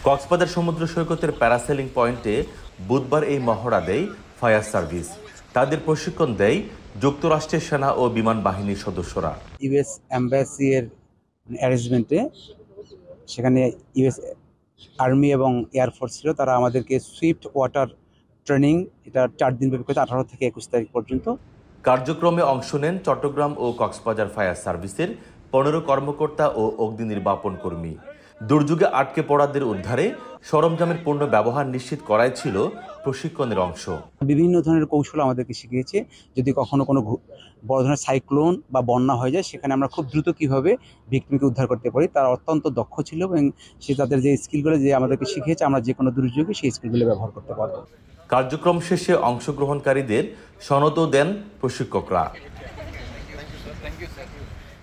কক্সবাজার সমুদ্র সৈকতের প্যারাসেলিং পয়েন্টে বুধবার এই মহড়া দেয় ফায়ার সার্ভিস। তাদের প্রশিক্ষণ দেয় যুক্তরাষ্ট্রের সেনা ও বিমান বাহিনীর সদস্যরা। ইউএস এম্বাসি এর অ্যারেঞ্জমেন্টে সেখানে ইউএস আর্মি এবং এয়ারফোর্স ছিল, তারা আমাদেরকে সুইফট ওয়াটার ট্রেনিং, এটা 4 দিন ব্যাপী, 18 থেকে 21 তারিখ পর্যন্ত। কার্যক্রমে অংশ নেন চট্টগ্রাম ও কক্সবাজার ফায়ার সার্ভিসের 15 কর্মকর্তা ও অগ্নি নির্বাপন কর্মী। দুর্যোগে আটকে পড়াদের উদ্ধারে সরঞ্জামের পূর্ণ ব্যবহার নিশ্চিত করাই ছিল প্রশিক্ষণের অংশ। বিভিন্ন ধরনের কৌশল আমাদেরকে শিখিয়েছে, যদি কখনো কোনো বড় ধরনের সাইক্লোন বা বন্যা হয়ে যায়, সেখানে আমরা খুব দ্রুত কিভাবে ভিক্টিমকে উদ্ধার করতে পারি। তারা অত্যন্ত দক্ষ ছিল এবং সে তাদের যে স্কিলগুলো যে আমাদেরকে শিখিয়েছে, আমরা যে কোনো দুর্যোগে সেই স্কিলগুলো ব্যবহার করতে পারবো। কার্যক্রম শেষে অংশগ্রহণকারীদের সনদও দেন প্রশিক্ষকরা।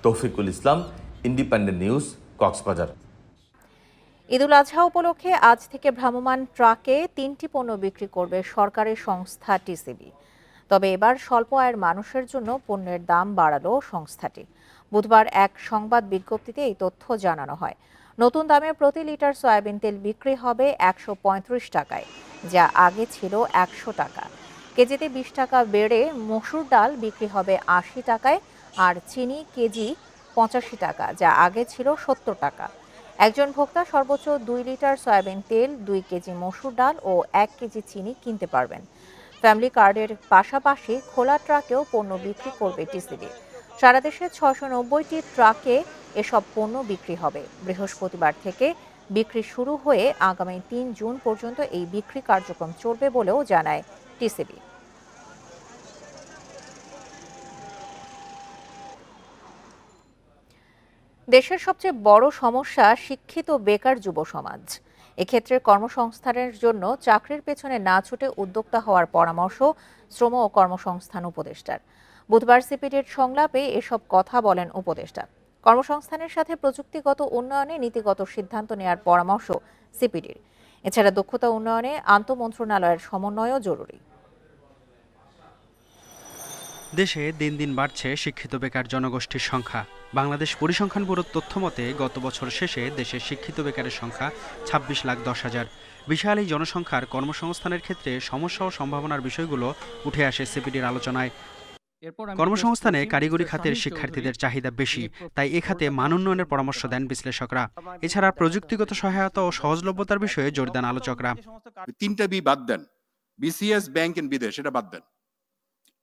তৌফিকুল ইসলাম, ইন্ডিপেন্ডেন্ট নিউজ, কক্সবাজার। ঈদুল আজহা উপলক্ষে আজ থেকে ভ্রাম্যমাণ ট্রাকে 3টি পণ্য বিক্রি করবে সরকারি সংস্থা টিসিবি। তবে এবার স্বল্প আয়ের মানুষের জন্য পণ্যের দাম বাড়ালো সংস্থাটি। বুধবার এক সংবাদ বিজ্ঞপ্তিতে এই তথ্য জানানো হয়। নতুন দামে প্রতি লিটার সয়াবিন তেল বিক্রি হবে ১৩৫ টাকায়, যা আগে ছিল ১০০ টাকা। কেজিতে ২০ টাকা বেড়ে মসুর ডাল বিক্রি হবে ৮০ টাকায়, আর চিনি কেজি ৮৫ টাকা, যা আগে ছিল ৭০ টাকা। একজন ভোক্তা সর্বোচ্চ ২ লিটার সয়াবিন তেল, ২ কেজি মসুর ডাল ও ১ কেজি চিনি কিনতে পারবেন। ফ্যামিলি কার্ডের পাশাপাশি খোলা ট্রাকেও পণ্য বিক্রি করবে টিসিবি। সারা দেশে ৬৯০টি ট্রাকে এসব পণ্য বিক্রি হবে। বৃহস্পতিবার থেকে বিক্রি শুরু হয়ে আগামী ৩ জুন পর্যন্ত এই বিক্রি কার্যক্রম চলবে বলেও জানায় টিসিবি। দেশের সবচেয়ে বড় সমস্যা শিক্ষিত বেকার যুব সমাজ। এক্ষেত্রে কর্মসংস্থানের জন্য চাকরির পেছনে না ছুটে উদ্যোক্তা হওয়ার পরামর্শ শ্রম ও কর্মসংস্থান উপদেষ্টার। বুধবার সিপিডির সংলাপে এসব কথা বলেন উপদেষ্টা। কর্মসংস্থানের সাথে প্রযুক্তিগত উন্নয়নে নীতিগত সিদ্ধান্ত নেওয়ার পরামর্শ সিপিডির। এছাড়া দক্ষতা উন্নয়নে আন্তঃমন্ত্রণালয়ের সমন্বয়ও জরুরি। দেশে দিন দিন বাড়ছে শিক্ষিত বেকার জনগোষ্ঠীর সংখ্যা। বাংলাদেশ পরিসংখ্যান ব্যুরোর তথ্য মতে গত বছর শেষে দেশের শিক্ষিত বেকারের সংখ্যা ২৬,১০,০০০। বিশাল এই জনসংখ্যার কর্মসংস্থানের ক্ষেত্রে সমস্যা ও সম্ভাবনার বিষয়গুলো উঠে আসে সিপিডির আলোচনায়। কর্মসংস্থানে কারিগরি খাতের শিক্ষার্থীদের চাহিদা বেশি, তাই এ খাতে মান উন্নয়নের পরামর্শ দেন বিশ্লেষকরা। এছাড়া প্রযুক্তিগত সহায়তা ও সহজলভ্যতার বিষয়ে জোর দেন আলোচকরা। ৩টা বি বাদ দেন, বিসিএস, ব্যাংক এন্ড বিদেশ, এটা বাদ দেন।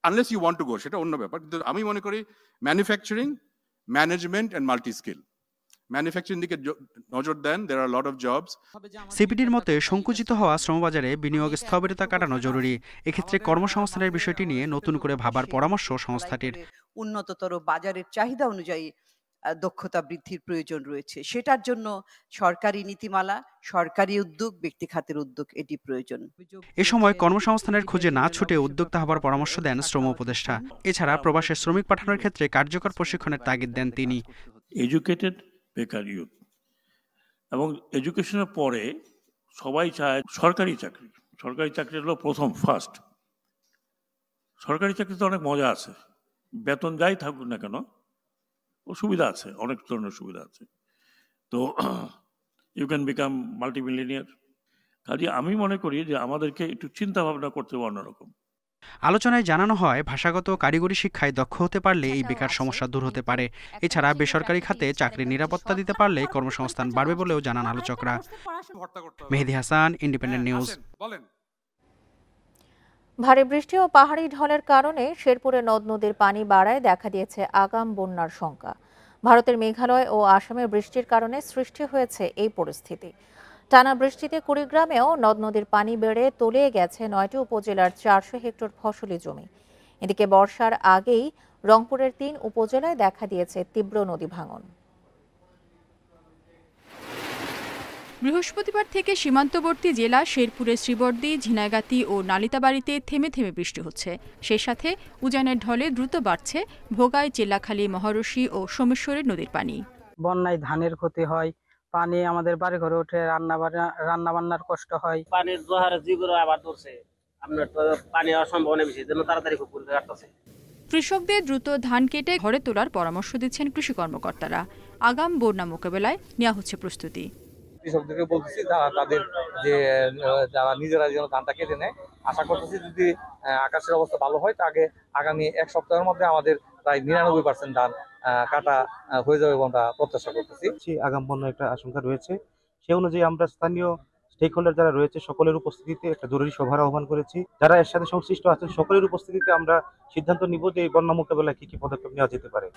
Unless you want to go, সেটা অন্য ব্যাপার। কিন্তু আমি মনে করি manufacturing, management and multi skill, manufacturing দিকে নজর দেন। দেয়ার আর লট অফ জবস। সিপিডির মতে সংকুচিত হওয়া শ্রমবাজারে বিনিয়োগ স্থবিরতা কাটানো জরুরি। এক্ষেত্রে কর্মসংস্থানের বিষয়টি নিয়ে নতুন করে ভাবার পরামর্শ সংস্থাটির। উন্নততর বাজারের চাহিদা অনুযায়ী দক্ষতা বৃদ্ধির প্রয়োজন রয়েছে। সেটার জন্য সরকারি নীতিমালা, সরকারি উদ্যোগ, ব্যক্তি খাতের উদ্যোগ এটি প্রয়োজন। এ সময় কর্মসংস্থানের খোঁজে না ছুটে উদ্যোক্তা হবার পরামর্শ দেন শ্রম উপদেষ্টা। এছাড়া প্রবাসে শ্রমিক পাঠানোর ক্ষেত্রে কার্যকর প্রশিক্ষণের তাগিদ দেন তিনি। এডুকেটেড বেকার ইউথ, এবং এডুকেশনের পরে সবাই চায় সরকারি চাকরি। সরকারি চাকরি হলো ফার্স্ট। সরকারি চাকরিতে অনেক মজা আছে, বেতন যাই থাকুক না কেন ও সুবিধা আছে, অনেক ধরনের সুবিধা আছে। তো ইউ ক্যান বিকাম মাল্টিমিলিয়নিয়ার। কাজে আমি মনে করি যে আমাদেরকে একটু চিন্তা ভাবনা করতে হবে অন্যরকম। আলোচনায় জানানো হয়, ভাষাগত কারিগরি শিক্ষায় দক্ষ হতে পারলে এই বেকার সমস্যা দূর হতে পারে। এছাড়া বেসরকারি খাতে চাকরির নিরাপত্তা দিতে পারলে কর্মসংস্থান বাড়বে বলেও জানান আলোচকরা। মেহেদী হাসান, ইন্ডিপেন্ডেন্ট নিউজ। ভারী বৃষ্টি ও পাহাড়ি ঢলের কারণে শেরপুরে নদ নদীর পানি বাড়ায় দেখা দিয়েছে আগাম বন্যার শঙ্কা। ভারতের মেঘালয় ও আসামে বৃষ্টির কারণে সৃষ্টি হয়েছে এই পরিস্থিতি। টানা বৃষ্টিতে কুড়িগ্রামেও নদ নদীর পানি বেড়ে তলিয়ে গেছে ৯টি উপজেলার ৪০০ হেক্টর ফসলি জমি। এদিকে বর্ষার আগেই রংপুরের ৩ উপজেলায় দেখা দিয়েছে তীব্র নদী ভাঙন। বৃহস্পতিবার থেকে সীমান্তবর্তী জেলা শেরপুরের শ্রীবর্দী, ঝিনাইগাতি ও নালিতাবাড়িতে থেমে থেমে বৃষ্টি হচ্ছে। সেই সাথে উজানের ঢলে দ্রুত বাড়ছে ভোগাই, চেল্লাখালী, মহারশী ও সোমেশ্বরের নদীর পানি। বন্যায় ধানের ক্ষতি হয়, পানি আমাদের বাড়ি ঘরে উঠে রান্না বান্নার কষ্ট হয়। পানির জোয়ারে যেগুলো আবার ধরছে, আপনার তো পানি হওয়ার সম্ভাবনা বেশি, যেন তাড়াতাড়ি পুকুর কাটতেছে। কৃষকদের দ্রুত ধান কেটে ঘরে তোলার পরামর্শ দিচ্ছেন কৃষি কর্মকর্তারা। আগাম বন্যা মোকাবেলায় নেওয়া হচ্ছে প্রস্তুতি। কৃষকদেরকে বলতেছি তাদের যে যারা নিজেরা যেন ধানটা কেটে নেয়। আশা করতেছি যদি আকাশের অবস্থা ভালো হয় তাকে আগামী ১ সপ্তাহের মধ্যে আমাদের প্রায় ৯৯% ধান কাটা হয়ে যাবে বলে আমরা প্রত্যাশা করতেছি। আগাম বন্যার একটা আশঙ্কা রয়েছে, সে অনুযায়ী আমরা স্থানীয় স্টেক হোল্ডার যারা রয়েছে সকলের উপস্থিতিতে একটা জরুরি সভার আহ্বান করেছি। যারা এর সাথে সংশ্লিষ্ট আছেন সকলের উপস্থিতিতে আমরা সিদ্ধান্ত নিব যে এই বন্যা মোকাবেলায় কি পদক্ষেপ নেওয়া যেতে পারে।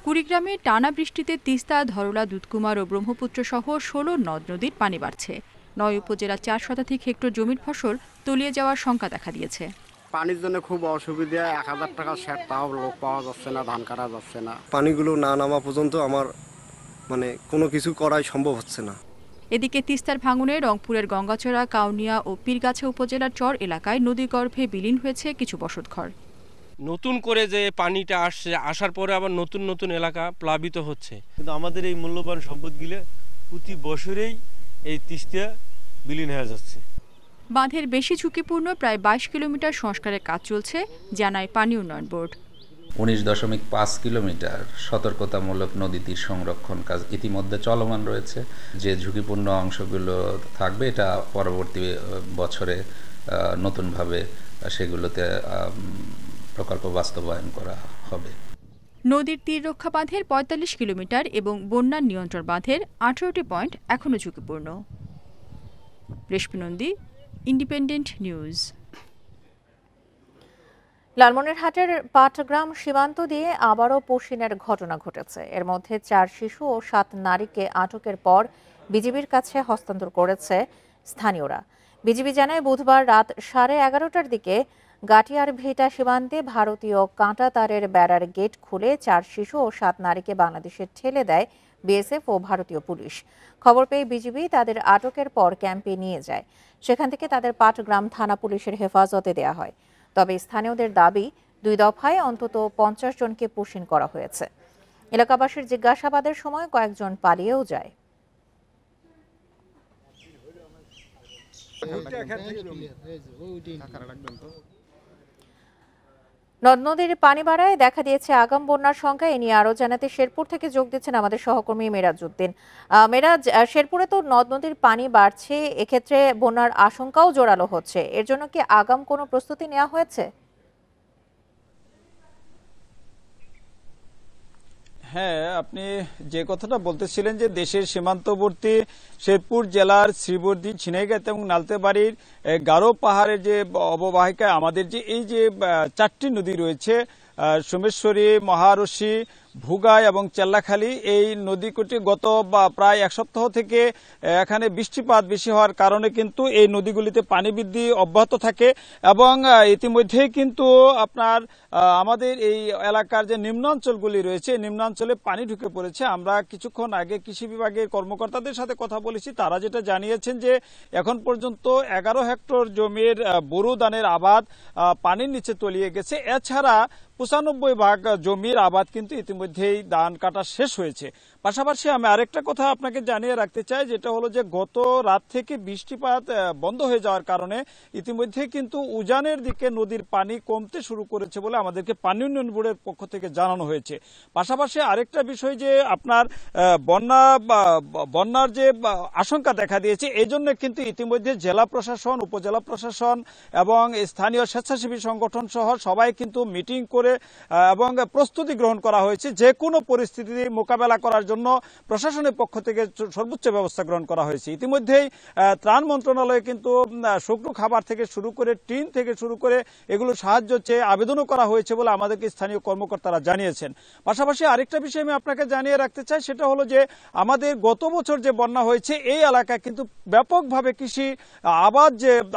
কুড়িগ্রামে টানা বৃষ্টিতে তিস্তা, ধরলা, দুধকুমার ও ব্রহ্মপুত্র সহ ১৬ নদ নদীর পানি বাড়ছে। ৯ উপজেলার ৪ শতাধিক হেক্টর জমির ফসল তলিয়ে যাওয়ার শঙ্কা দেখা দিয়েছে। পানির জন্য খুব অসুবিধা, ১,০০০ টাকা সেট তাও লোক পাওয়া যাচ্ছে না, ধান কাটা যাচ্ছে না। পানিগুলো না নামা পর্যন্ত আমার কোনো কিছু করাই সম্ভব হচ্ছে না। এদিকে তিস্তার ভাঙনে রংপুরের গঙ্গাচড়া, কাউনিয়া ও পীরগাছা উপজেলার চর এলাকায় নদীগর্ভে বিলীন হয়েছে কিছু বসতঘর। নতুন করে যে পানিটা আসছে, আসার পরে আবার নতুন নতুন এলাকা প্লাবিত হচ্ছে। কিন্তু আমাদের এই মূল্যবান সম্পদগুলো প্রতি বছরেই এই তিস্তা বিলীন হয়ে যাচ্ছে। বাঁধের বেশি ঝুঁকিপূর্ণ প্রায় 22 কিলোমিটার সংস্কারের কাজ চলছে জানায় পানি উন্নয়ন বোর্ড। 19.5 কিলোমিটার সতর্কতামূলক নদী তীর সংরক্ষণ কাজ ইতিমধ্যে চলমান রয়েছে। যে ঝুঁকিপূর্ণ অংশগুলো থাকবে এটা পরবর্তী বছরে নতুনভাবে সেগুলোতে প্রকল্প বাস্তবায়ন করা হবে। নদীর তীর রক্ষা বাঁধের 45 কিলোমিটার এবং বন্যা নিয়ন্ত্রণ বাঁধের 18টি পয়েন্ট এখনও ঝুঁকিপূর্ণ। রেশমি নন্দী, ইন্ডিপেন্ডেন্ট নিউজ। লালমনিরহাটের পাটগ্রাম সীমান্ত দিয়ে আবারও পশিনের ঘটনা ঘটেছে। এর মধ্যে 4 শিশু ও 7 নারীকে আটকের পর বিজিবির কাছে হস্তান্তর করেছে স্থানীয়রা। বিজিবি জানায় বুধবার রাত 11:30টার দিকে গাটিয়ার ভিটা সীমান্তে ভারতীয় কাঁটা তারের বেড়ার গেট খুলে 4 শিশু ও 7 নারীকে বাংলাদেশে ঠেলে দেয় বিএসএফ ও ভারতীয় পুলিশ। খবর পেয়ে বিজিবি তাদের আটকের পর ক্যাম্পে নিয়ে যায়। সেখান থেকে তাদের পাটগ্রাম থানা পুলিশের হেফাজতে দেয়া হয়। তবে স্থানীয়দের দাবি 2 দফায় অন্তত 50 জনকে পুশিন করা হয়েছে। এলাকাবাসীর জিজ্ঞাসাবাদের সময় কয়েকজন পালিয়েও যায়। নদ নদীর পানি বাড়ায় দেখা দিয়েছে আগাম বন্যার সংখ্যা। এ নিয়ে আরো জানাতে শেরপুর থেকে যোগ দিচ্ছেন আমাদের সহকর্মী মেরাজ উদ্দিন। মেরাজ, শেরপুরে তো নদ নদীর পানি বাড়ছে, এক্ষেত্রে বন্যার আশঙ্কাও জোরালো হচ্ছে। এর জন্য কি আগাম কোনো প্রস্তুতি নেওয়া হয়েছে? হ্যাঁ, আপনি যে কথাটা বলতেছিলেন যে দেশের সীমান্তবর্তী শেরপুর জেলার শ্রীবর্দী, ঝিনাইগাতি এবং নালতেবাড়ির গারো পাহাড়ের যে অববাহিকায় আমাদের যে এই যে 4টি নদী রয়েছে, সোমেশ্বরী, মহারশী, ভুগাই এবং চেল্লাখালী, এই নদীগুটি গত প্রায় 1 সপ্তাহ থেকে এখানে বৃষ্টিপাত বেশি হওয়ার কারণে কিন্তু এই নদীগুলিতে পানি বৃদ্ধি অব্যাহত থাকে এবং ইতিমধ্যেই কিন্তু আপনার আমাদের এই এলাকার যে নিম্নাঞ্চলগুলি রয়েছে, নিম্নাঞ্চলে পানি ঢুকে পড়েছে। আমরা কিছুক্ষণ আগে কৃষি বিভাগের কর্মকর্তাদের সাথে কথা বলেছি। তারা যেটা জানিয়েছেন যে এখন পর্যন্ত 11 হেক্টর জমির বোরো ধানের আবাদ পানির নিচে তলিয়ে গেছে। এছাড়া 95 ভাগ জমির আবাদ কিন্তু ইতিমধ্যেই ধান কাটা শেষ হয়েছে। পাশাপাশি আমি আরেকটা কথা আপনাকে জানিয়ে রাখতে চাই, যেটা হলো যে গত রাত থেকে বৃষ্টিপাত বন্ধ হয়ে যাওয়ার কারণে ইতিমধ্যে কিন্তু উজানের দিকে নদীর পানি কমতে শুরু করেছে বলে আমাদেরকে পানি উন্নয়ন বোর্ডের পক্ষ থেকে জানানো হয়েছে। পাশাপাশি আরেকটা বিষয় যে আপনার বন্যার যে আশঙ্কা দেখা দিয়েছে, এই জন্য কিন্তু ইতিমধ্যে জেলা প্রশাসন, উপজেলা প্রশাসন এবং স্থানীয় স্বেচ্ছাসেবী সংগঠন সহ সবাই কিন্তু মিটিং করে এবং প্রস্তুতি গ্রহণ করা হয়েছে। যে কোনো পরিস্থিতি মোকাবেলা করার জন্য প্রশাসনের পক্ষ থেকে সর্বোচ্চ ব্যবস্থা গ্রহণ করা হয়েছে। ইতিমধ্যেই ত্রাণ মন্ত্রণালয়ে কিন্তু শুকনো খাবার থেকে শুরু করে টিন থেকে শুরু করে এগুলো সাহায্য চেয়ে আবেদনও করা হয়েছে বলে আমাদেরকে স্থানীয় কর্মকর্তারা জানিয়েছেন। পাশাপাশি আরেকটা বিষয় আমি আপনাকে জানিয়ে রাখতে চাই, সেটা হলো যে আমাদের গত বছর যে বন্যা হয়েছে এই এলাকায় কিন্তু ব্যাপকভাবে কৃষি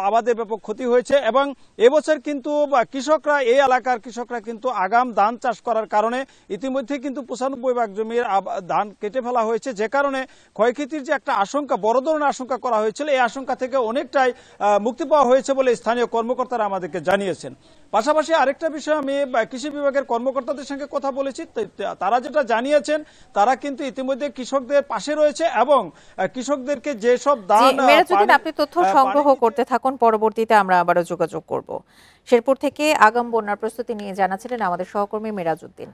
আবাদের ব্যাপক ক্ষতি হয়েছে এবং এবছর কিন্তু কৃষকরা, এই এলাকার কৃষকরা কিন্তু আগাম ধান চাষ করার কারণে ইতিমধ্যে কিন্তু 95 ভাগ জমির ধান কেটে ফেলা হয়েছে, যে কারণে ক্ষয়ক্ষতির যে একটা আশঙ্কা, বড় ধরনের আশঙ্কা করা হয়েছিল, এই আশঙ্কা থেকে অনেকটাই মুক্তি পাওয়া হয়েছে বলে স্থানীয় কর্মকর্তারা আমাদেরকে জানিয়েছেন। পাশাপাশি আরেকটা বিষয়, আমি কৃষি বিভাগের কর্মকর্তাদের সঙ্গে কথা বলেছি, তারা যেটা জানিয়েছেন তারা কিন্তু ইতিমধ্যে কৃষকদের পাশে রয়েছে এবং কৃষকদেরকে যেসব ধান। আপনি তথ্য সংগ্রহ করতে থাকুন, পরবর্তীতে আমরা আবারও যোগাযোগ করব। শেরপুর থেকে আগাম বন্যার প্রস্তুতি নিয়ে জানাচ্ছিলেন আমাদের সহকর্মী মেরাজ উদ্দিন।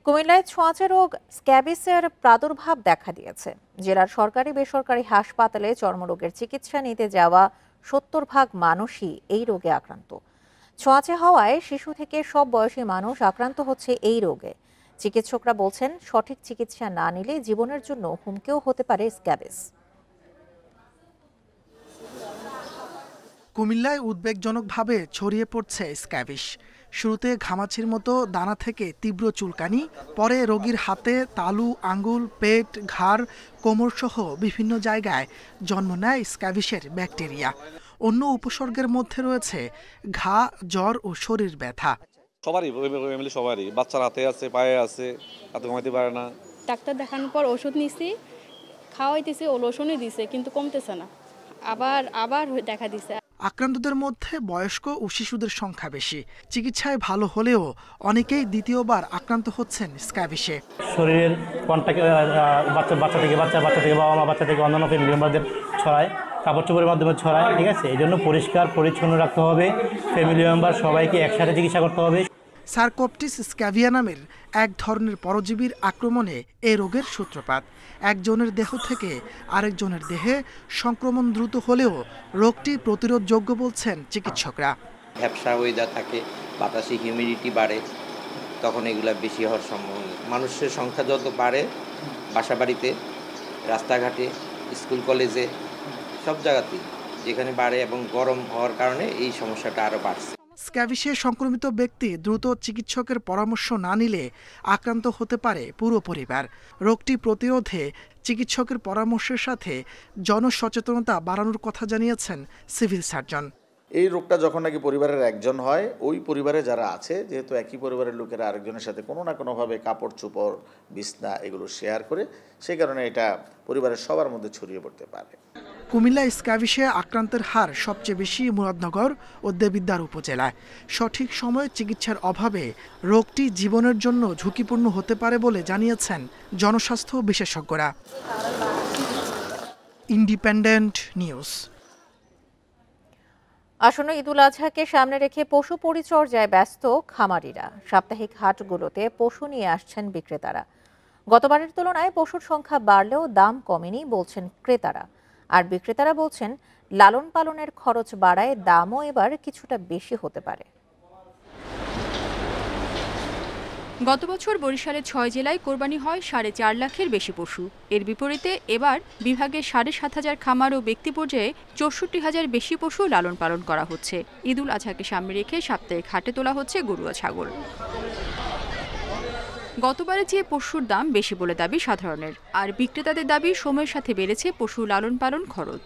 কুমিল্লায় ছোঁয়াচে রোগ স্ক্যাবিসের প্রাদুর্ভাব দেখা দিয়েছে। জেলার সরকারি বেসরকারি হাসপাতালে চর্মরোগের চিকিৎসা নিতে যাওয়া 70 ভাগ মানুষই এই রোগে আক্রান্ত। ছোঁয়াচে হওয়ায় শিশু থেকে সব বয়সী মানুষ আক্রান্ত হচ্ছে এই রোগে। চিকিৎসকরা বলছেন সঠিক চিকিৎসা না নিলে জীবনের জন্য হুমকিও হতে পারে স্ক্যাবিস। কুমিল্লায় উদ্বেগজনকভাবে ছড়িয়ে পড়ছে স্ক্যাবিস। শুরুতে ঘামাচির মতো দানা থেকে তীব্র চুলকানি, পরে রোগীর হাতে, তালু, আঙ্গুল, পেট, ঘাড়, কোমরসহ বিভিন্ন জায়গায় জন্ম নেয় স্ক্যাবিসের ব্যাকটেরিয়া। অন্য উপসর্গের মধ্যে রয়েছে ঘা, জ্বর ও শরীর ব্যথা। সবারই বাচ্চার হাতে আছে, পায়ে আছে, হাতে ঘুমাইতে পারে না। ডাক্তার দেখানোর পর ওষুধ নিছি, খাওয়াইতেছি, ও লোশনই দিছে কিন্তু কমতেছে না, আবার দেখা দিছে। আক্রান্তদের মধ্যে বয়স্ক ও শিশুদের সংখ্যা বেশি। চিকিৎসায় ভালো হলেও অনেকেই দ্বিতীয়বার আক্রান্ত হচ্ছেন স্ক্যাবিসে। শরীরের কন্টাক্ট বাচ্চা থেকে বাচ্চা থেকে বাবা মা, বাচ্চা থেকে অন্যান্য ফ্যামিলি মেম্বারদের ছড়ায় কাপড় চোপড়ের মাধ্যমে ছড়ায়, ঠিক আছে। এই জন্য পরিষ্কার পরিচ্ছন্ন রাখতে হবে, ফ্যামিলি মেম্বার সবাইকে একসাথে চিকিৎসা করতে হবে। সার্কোপটিস স্ক্যাভিয়া নামের এক ধরনের পরজীবীর আক্রমণে এ রোগের সূত্রপাত। একজনের দেহ থেকে আরেকজনের দেহে সংক্রমণ দ্রুত হলেও রোগটি প্রতিরোধযোগ্য বলছেন চিকিৎসকরা। ভ্যাপসা ওয়েদার থাকে, বাতাসে হিউমিডিটি বাড়ে, তখন এগুলা বেশি হওয়ার সম্ভাবনা। মানুষের সংখ্যা যত বাড়ে, বাসা বাড়িতে, রাস্তাঘাটে, স্কুল কলেজে, সব জায়গাতেই যেখানে বাড়ে এবং গরম হওয়ার কারণে এই সমস্যাটা আরও বাড়ছে। স্ক্যাবিসে সংক্রমিত ব্যক্তি দ্রুত চিকিৎসকের পরামর্শ না নিলে আক্রান্ত হতে পারে পুরো পরিবার। রোগটি প্রতিরোধে চিকিৎসকের পরামর্শের সাথে জনসচেতনতা বাড়ানোর কথা জানিয়েছেন সিভিল সার্জন। এই রোগটা যখন নাকি পরিবারের একজন হয়, ওই পরিবারে যারা আছে, যেহেতু একই পরিবারের লোকেরা আরেকজনের সাথে কোনো না কোনোভাবে কাপড় চোপড় বিছনা এগুলো শেয়ার করে, সেই কারণে এটা পরিবারের সবার মধ্যে ছড়িয়ে পড়তে পারে। কুমিল্লা স্ক্যাবিসে আক্রান্তের হার সবচেয়ে বেশি মুরাদনগর ও দেবিদ্বার উপজেলায়। সঠিক সময়ে চিকিৎসার অভাবে রোগটি জীবনের জন্য ঝুঁকিপূর্ণ হতে পারে বলে জানিয়েছেন জনস্বাস্থ্য বিশেষজ্ঞরা। Independent news. আসন্ন ঈদুল আজহাকে সামনে রেখে পশু পরিচর্যায় ব্যস্ত খামারিরা। সাপ্তাহিক হাটগুলোতে পশু নিয়ে আসছেন বিক্রেতারা। গতবারের তুলনায় পশুর সংখ্যা বাড়লেও দাম কমেনি বলছেন ক্রেতারা। আর বিক্রেতারা বলছেন লালন পালনের খরচ বাড়ায় দামও এবার কিছুটা বেশি হতে পারে। গত বছর বরিশালের 6 জেলায় কোরবানি হয় 4.5 লাখের বেশি পশু। এর বিপরীতে এবার বিভাগে 7,500 খামার ও ব্যক্তি পর্যায়ে 64,000 বেশি পশু লালন পালন করা হচ্ছে। ঈদুল আজহাকে সামনে রেখে সাপ্তাহিক হাটে তোলা হচ্ছে গরু ও ছাগল। গতবারের চেয়ে পশুর দাম বেশি বলে দাবি সাধারণের। আর বিক্রেতাদের দাবি সময়ের সাথে বেড়েছে পশু লালন পালন খরচ।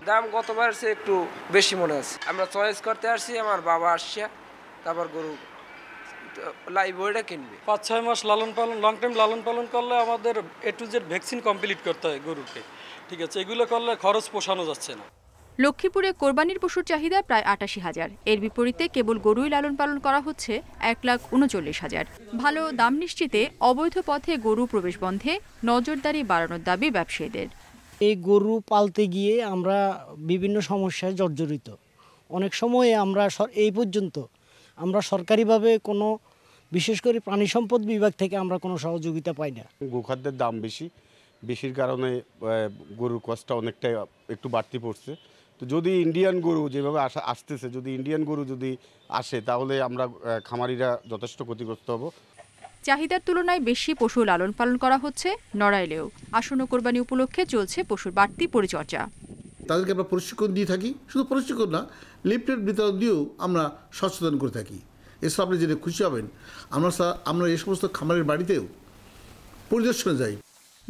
দাম গতবার চেয়ে একটু বেশি মনে হচ্ছে। আমরা চয়েস করতে আসছি, আমার বাবা আসছে, তারপর গরু লাইভ ওইটা কিনবে। 5-6 মাস লালন পালন, লং টাইম লালন পালন করলে আমাদের A to Z vaccine complete করতে হয় গরুকে, ঠিক আছে। এগুলো করলে খরচ পোষানো যাচ্ছে না। লক্ষ্মীপুরে কোরবানির পশুর চাহিদা প্রায় 88,000। এর বিপরীতে কেবল গরুই লালন পালন করা হচ্ছে 1,39,000। ভালো দাম নিশ্চিতে অবৈধ পথে গরু প্রবেশ বন্ধে নজরদারি বাড়ানোর দাবি ব্যবসায়ীদের। এই গরু পালতে গিয়ে আমরা বিভিন্ন সমস্যায় জর্জরিত। অনেক সময় আমরা এই পর্যন্ত আমরা সরকারিভাবে কোনো, বিশেষ করে প্রাণী সম্পদ বিভাগ থেকে আমরা কোনো সহযোগিতা পাই না। গোখাদ্যের দাম বেশির কারণে গরুর কষ্টটা অনেকটাই একটু বাড়তি পড়ছে। তো যদি ইন্ডিয়ান গরু যেভাবে আসতেছে, যদি ইন্ডিয়ান গরু যদি আসে, তাহলে আমরা খামারিরা যথেষ্ট ক্ষতিগ্রস্ত হব। চাহিদার তুলনায় বেশি পশু লালন পালন করা হচ্ছে নড়াইলেও। আসন্ন কোরবানি উপলক্ষে চলছে পশুর বাড়তি পরিচর্যা। তাদেরকে আমরা প্রশিক্ষণ দিয়ে থাকি, শুধু প্রশিক্ষণ না, লিফলেট বিতরণ দিয়েও আমরা সচেতন করে থাকি। এসব আপনি জেনে খুশি হবেন, আমরা এই সমস্ত খামারের বাড়িতেও পরিদর্শনে যাই।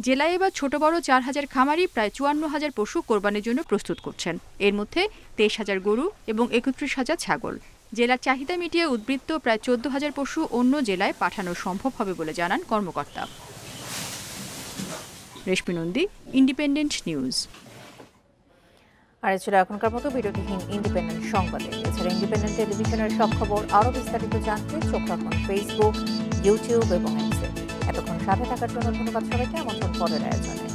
জেলায় এবার ছোট বড় 4,000 খামারি প্রায় 54,000 পশু কোরবানির জন্য প্রস্তুত করছেন। এর মধ্যে 23,000 গরু এবং 31,000 ছাগল। জেলার চাহিদা মিটিয়ে উদ্বৃত্ত প্রায় 14,000 পশু অন্য জেলায় পাঠানো সম্ভব হবে বলে জানান কর্মকর্তা। রেশমি নন্দী, ইন্ডিপেন্ডেন্ট নিউজ। আর ছিল এখনকার মতো বিরতিহীন ইন্ডিপেন্ডেন্ট সংবাদে। এছাড়া ইন্ডিপেন্ডেন্ট টেলিভিশনের সব খবর আরও বিস্তারিত জানতে চোখ রাখুন ফেসবুক, ইউটিউব এবং এক্সে। এতক্ষণ সাথে থাকার জন্য ধন্যবাদ সবাইকে। আমন্ত্রণ পরের আয়োজনে।